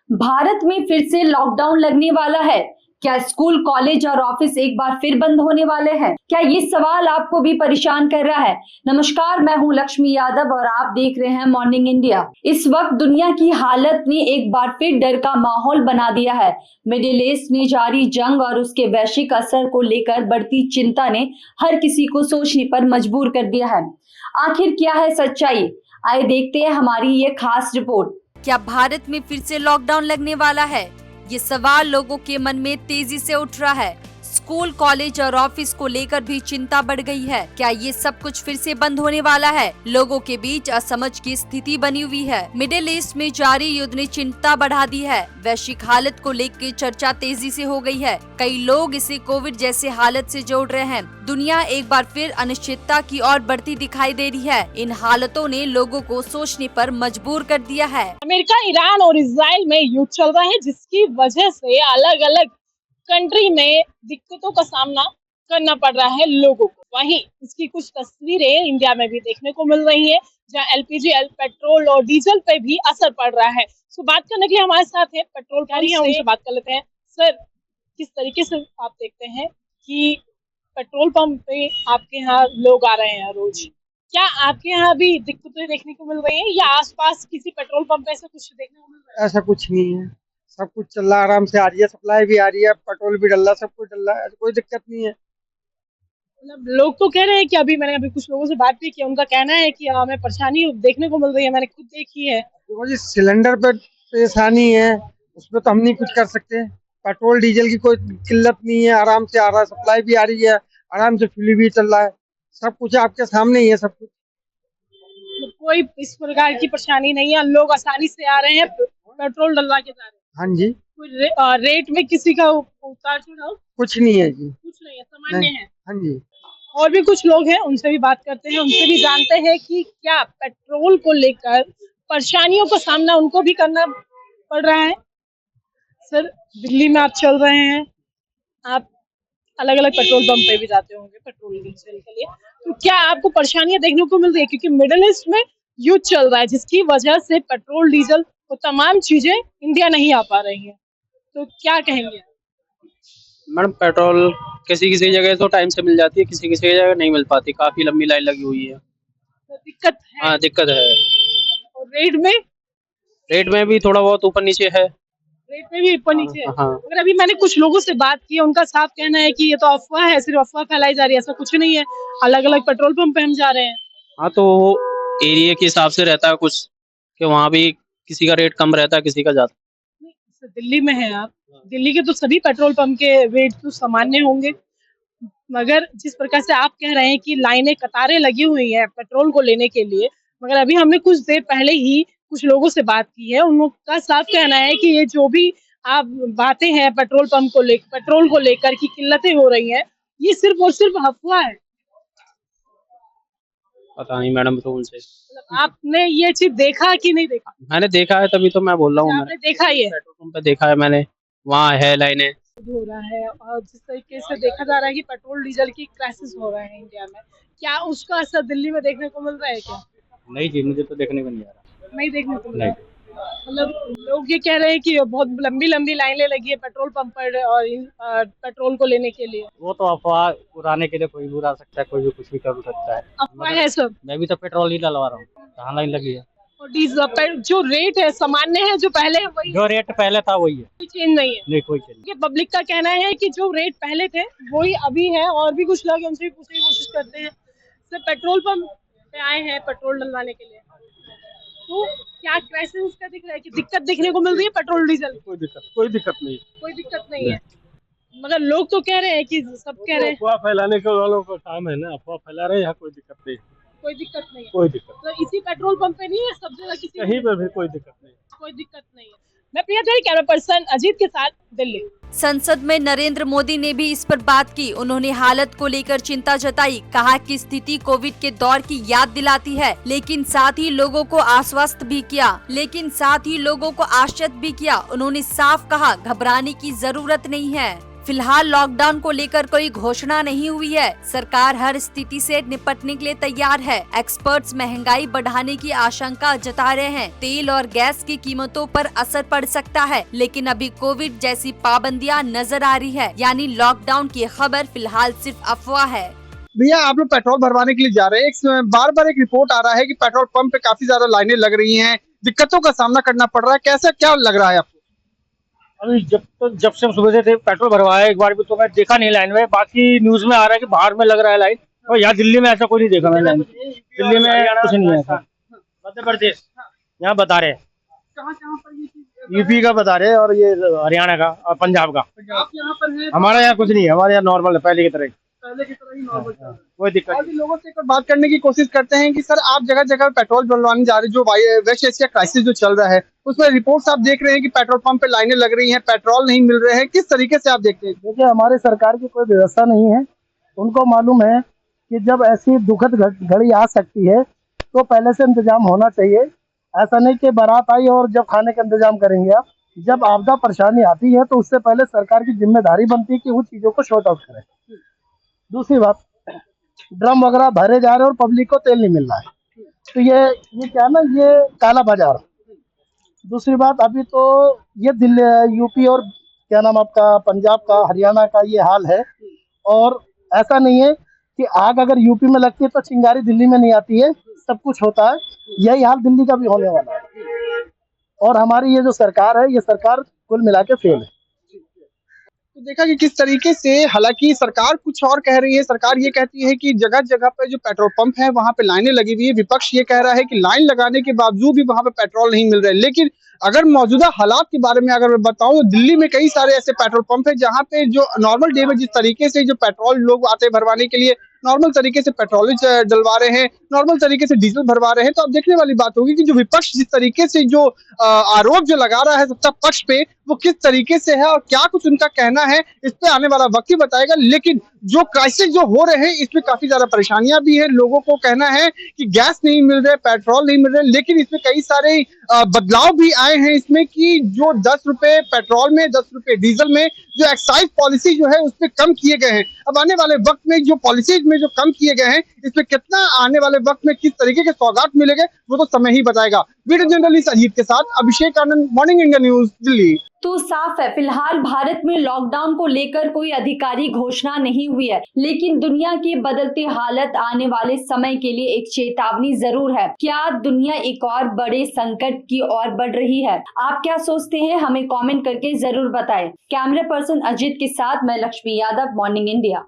भारत में फिर से लॉकडाउन लगने वाला है। क्या स्कूल, कॉलेज और ऑफिस एक बार फिर बंद होने वाले हैं? क्या ये सवाल आपको भी परेशान कर रहा है? नमस्कार, मैं हूं लक्ष्मी यादव और आप देख रहे हैं मॉर्निंग इंडिया। इस वक्त दुनिया की हालत ने एक बार फिर डर का माहौल बना दिया है। मिडिल ईस्ट में जारी जंग और उसके वैश्विक असर को लेकर बढ़ती चिंता ने हर किसी को सोचने पर मजबूर कर दिया है। आखिर क्या है सच्चाई? आइए देखते हैं हमारी ये खास रिपोर्ट। क्या भारत में फिर से लॉकडाउन लगने वाला है? ये सवाल लोगों के मन में तेजी से उठ रहा है। स्कूल, कॉलेज और ऑफिस को लेकर भी चिंता बढ़ गई है। क्या ये सब कुछ फिर से बंद होने वाला है? लोगों के बीच असमझ की स्थिति बनी हुई है। मिडिल ईस्ट में जारी युद्ध ने चिंता बढ़ा दी है। वैश्विक हालत को लेकर चर्चा तेजी से हो गई है। कई लोग इसे कोविड जैसे हालत से जोड़ रहे हैं। दुनिया एक बार फिर अनिश्चितता की ओर बढ़ती दिखाई दे रही है। इन हालतों ने लोगों को सोचने पर मजबूर कर दिया है। अमेरिका, ईरान और इजराइल में युद्ध चल रहा है, जिसकी वजह से अलग अलग कंट्री में दिक्कतों का सामना करना पड़ रहा है लोगों को। वहीं इसकी कुछ तस्वीरें इंडिया में भी देखने को मिल रही है, जहां एलपीजी, पेट्रोल और डीजल पे भी असर पड़ रहा है। तो बात करने के लिए हमारे साथ है पेट्रोल पंप से, उनसे बात कर लेते हैं। सर, किस तरीके से आप देखते हैं कि पेट्रोल पंप पे आपके यहाँ लोग आ रहे हैं रोज? क्या आपके यहाँ भी दिक्कतें देखने को मिल रही हैं या आसपास किसी पेट्रोल पंप पे ऐसा कुछ देखने को मिल रहा है? ऐसा कुछ नहीं है, सब कुछ चल रहा है, आराम से आ रही है, सप्लाई भी आ रही है, पेट्रोल भी डल रहा है, सब कुछ डल रहा है, कोई दिक्कत नहीं है। मतलब लोग तो कह रहे हैं कि अभी कुछ लोगों से बात भी की, उनका कहना है कि हमें परेशानी देखने को मिल रही है, मैंने खुद देखी है। देखो जी, सिलेंडर पे परेशानी है, उसमें तो हम नहीं कुछ कर सकते। पेट्रोल डीजल की कोई किल्लत नहीं है, आराम से आ रहा है, सप्लाई भी आ रही है, आराम से फ्यूल भी चल रहा है, सब कुछ आपके सामने ही है, सब कुछ। मतलब कोई इस प्रकार की परेशानी नहीं है, लोग आसानी से आ रहे हैं, पेट्रोल डलवा के जा रहे हैं। हाँ जी। कोई रेट में किसी का उतार चढ़ाव कुछ नहीं है जी, कुछ नहीं है, सामान्य है। हाँ जी। और भी कुछ लोग हैं, उनसे भी बात करते हैं, उनसे भी जानते हैं कि क्या पेट्रोल को लेकर परेशानियों का सामना उनको भी करना पड़ रहा है। सर, दिल्ली में आप चल रहे हैं, आप अलग अलग पेट्रोल पंप पे भी जाते होंगे पेट्रोल डीजल के लिए, तो क्या आपको परेशानियां देखने को मिल रही है? क्योंकि मिडिल ईस्ट में युद्ध चल रहा है, जिसकी वजह से पेट्रोल, डीजल और तमाम चीजें इंडिया नहीं आ पा रही हैं, तो क्या कहेंगे? मैडम, पेट्रोल किसी किसी जगह तो टाइम से मिल जाती है, किसी किसी जगह नहीं मिल पाती, काफी लंबी लाइन लगी हुई है। तो दिक्कत है। हाँ, दिक्कत है। और रेट में भी थोड़ा बहुत ऊपर नीचे है। रेट में भी ऊपर नीचे है। हाँ। मगर अभी मैंने कुछ लोगों से बात की, उनका साफ कहना है कि ये तो अफवाह है, सिर्फ अफवाह फैलाई जा रही है, ऐसा कुछ नहीं है। अलग अलग पेट्रोल पंप पे हम जा रहे हैं। हाँ, तो एरिया के हिसाब से रहता है कुछ, कि वहाँ भी किसी का रेट कम रहता है, किसी का ज्यादा। दिल्ली में है आप, दिल्ली के तो सभी पेट्रोल पंप के रेट तो सामान्य होंगे, मगर जिस प्रकार से आप कह रहे हैं कि लाइनें, कतारें लगी हुई हैं पेट्रोल को लेने के लिए, मगर अभी हमने कुछ देर पहले ही कुछ लोगों से बात की है, उनका साफ कहना है कि ये जो भी आप बातें हैं पेट्रोल पंप को लेकर, पेट्रोल को लेकर की किल्लतें हो रही हैं, ये सिर्फ और सिर्फ अफवाह है। पता नहीं मैडम, तो उनसे मतलब आपने ये चीज देखा कि नहीं देखा? मैंने देखा है, तभी तो मैं बोल रहा हूँ। आपने देखा ये पेट्रोल पंप पे देखा है मैंने, वहाँ है लाइनें। हो रहा है, और जिस तरीके से देखा जा रहा है कि पेट्रोल डीजल की क्राइसिस हो रहा है इंडिया में, क्या उसका असर दिल्ली में देखने को मिल रहा है क्या? नहीं जी, मुझे तो देखने को नहीं आ रहा। नहीं देखने को मिल रहा है। मतलब लोग ये कह रहे हैं कि बहुत लंबी लंबी लाइनें लगी है पेट्रोल पंप पर और पेट्रोल को लेने के लिए। वो तो अफवाह उड़ाने के लिए कोई भी उड़ा सकता है, कोई भी कुछ भी कर सकता है। अफवाह है सब। मैं भी तो पेट्रोल ही डलवा रहा हूँ, कहाँ लाइन लगी है। और डीजल जो रेट है सामान्य है, जो पहले है वही, जो रेट पहले था वही है, कोई चेंज नहीं है। नहीं, कोई चेंज नहीं। ये पब्लिक का कहना है कि जो रेट पहले थे वही अभी है, और भी कुछ लोग हैं, उनसे भी पूछने की कोशिश करते हैं। सर, पेट्रोल पंप पे आए हैं पेट्रोल डलवाने के लिए, तो क्या क्राइसिस का दिख रहा है कि दिक्कत देखने को मिल रही है पेट्रोल डीजल? कोई दिक्कत नहीं। कोई दिक्कत नहीं है, मगर लोग तो कह रहे हैं कि सब कह रहे हैं। अफवाह फैलाने के वालों का काम है ना, अफवाह फैला रहे हैं, यहाँ कोई दिक्कत नहीं। कोई दिक्कत नहीं है। कोई दिक्कत तो इसी पेट्रोल पंप पे नहीं है, सब जगह किसी कहीं पे भी कोई दिक्कत नहीं। कोई दिक्कत नहीं है। मैं प्रिया तेरी कैमरा पर्सन अजीत के साथ, दिल्ली। संसद में नरेंद्र मोदी ने भी इस पर बात की। उन्होंने हालत को लेकर चिंता जताई, कहा कि स्थिति कोविड के दौर की याद दिलाती है, लेकिन साथ ही लोगों को आश्वस्त भी किया। उन्होंने साफ कहा, घबराने की जरूरत नहीं है। फिलहाल लॉकडाउन को लेकर कोई घोषणा नहीं हुई है। सरकार हर स्थिति से निपटने के लिए तैयार है। एक्सपर्ट्स महंगाई बढ़ाने की आशंका जता रहे हैं। तेल और गैस की कीमतों पर असर पड़ सकता है, लेकिन अभी कोविड जैसी पाबंदियां नजर आ रही है, यानी लॉकडाउन की खबर फिलहाल सिर्फ अफवाह है। भैया आप लोग पेट्रोल भरवाने के लिए जा रहे हैं, बार बार एक रिपोर्ट आ रहा है कि पेट्रोल पंप पे काफी ज्यादा लाइनें लग रही हैं, दिक्कतों का सामना करना पड़ रहा है, कैसा क्या लग रहा है आपको? अभी जब से सुबह से थे पेट्रोल भरवाया, एक बार भी तो मैं देखा नहीं लाइन में। बाकी न्यूज में आ रहा है कि बाहर में लग रहा है लाइन, और यहाँ दिल्ली में ऐसा कोई नहीं देखा मैंने लाइन। दिल्ली में कुछ नहीं है ऐसा। मध्य प्रदेश यहाँ बता रहे, कहाँ पर ये चीज? यूपी का बता रहे और ये हरियाणा का और पंजाब का। आप यहाँ पर है, हमारे यहाँ कुछ नहीं है, हमारे यहाँ नॉर्मल है पहले की तरह। पहले की तरह ही नॉर्मल चल रहा है। कोई दिक्कत और भी लोगों से एक बार बात करने की कोशिश करते हैं कि सर आप जगह जगह पेट्रोल डलवाने जा रहे, जो वेस्ट एशिया क्राइसिस जो चल रहा है उसमें रिपोर्ट्स आप देख रहे हैं कि पेट्रोल पंप पे लाइनें लग रही हैं, पेट्रोल नहीं मिल रहे हैं, किस तरीके से आप देखते हैं? देखिए हमारे सरकार की कोई व्यवस्था नहीं है। उनको मालूम है कि जब ऐसी दुखद घड़ी आ सकती है तो पहले से इंतजाम होना चाहिए। ऐसा नहीं कि बारात आई और जब खाने का इंतजाम करेंगे आप। जब आपदा परेशानी आती है तो उससे पहले सरकार की जिम्मेदारी बनती है कि उन चीज़ों को शॉर्ट आउट करें। दूसरी बात, ड्रम वगैरह भरे जा रहे हैं और पब्लिक को तेल नहीं मिल रहा है, तो ये क्या ना, ये काला बाजार। दूसरी बात, अभी तो ये दिल्ली, यूपी और क्या नाम आपका पंजाब का, हरियाणा का ये हाल है। और ऐसा नहीं है कि आग अगर यूपी में लगती है तो चिंगारी दिल्ली में नहीं आती है, सब कुछ होता है। यही हाल दिल्ली का भी होने वाला है। और हमारी ये जो सरकार है, ये सरकार कुल मिला के फेल है। तो देखा कि किस तरीके से, हालांकि सरकार कुछ और कह रही है। सरकार ये कहती है कि जगह जगह पे जो पेट्रोल पंप है वहां पे लाइनें लगी हुई है। विपक्ष ये कह रहा है कि लाइन लगाने के बावजूद भी वहां पे पेट्रोल नहीं मिल रहा है। लेकिन अगर मौजूदा हालात के बारे में अगर मैं बताऊं तो दिल्ली में कई सारे ऐसे पेट्रोल पंप है जहां पे जो नॉर्मल डे में जिस तरीके से जो पेट्रोल लोग आते हैं भरवाने के लिए, नॉर्मल तरीके से पेट्रोल डलवा रहे हैं, नॉर्मल तरीके से डीजल भरवा रहे हैं। तो अब देखने वाली बात होगी कि जो विपक्ष जिस तरीके से जो आरोप जो लगा रहा है सत्ता पक्ष पे, वो किस तरीके से है और क्या कुछ उनका कहना है, इस पे आने वाला वक्त ही बताएगा। लेकिन जो क्राइसिस जो हो रहे हैं इसमें काफी ज्यादा परेशानियां भी है। लोगों को कहना है कि गैस नहीं मिल रहे, पेट्रोल नहीं मिल रहे, लेकिन इसमें कई सारे बदलाव भी आए हैं इसमें कि जो 10 रुपए पेट्रोल में, 10 रुपए डीजल में जो एक्साइज पॉलिसी जो है उस पर कम किए गए हैं। अब आने वाले वक्त में जो पॉलिसीज में जो कम किए गए हैं, इसमें कितना आने वाले वक्त में किस तरीके के सौगात मिलेंगे वो तो समय ही बताएगा। वीडियो जर्नलिस्ट अजीत के साथ Abhishek Anand, morning India news, Delhi. तो साफ है, फिलहाल भारत में लॉकडाउन को लेकर कोई अधिकारी घोषणा नहीं हुई है, लेकिन दुनिया के बदलते हालत आने वाले समय के लिए एक चेतावनी जरूर है। क्या दुनिया एक और बड़े संकट की ओर बढ़ रही है? आप क्या सोचते हैं, हमें कमेंट करके जरूर बताएं। कैमरा पर्सन अजीत के साथ मैं लक्ष्मी यादव, मॉर्निंग इंडिया।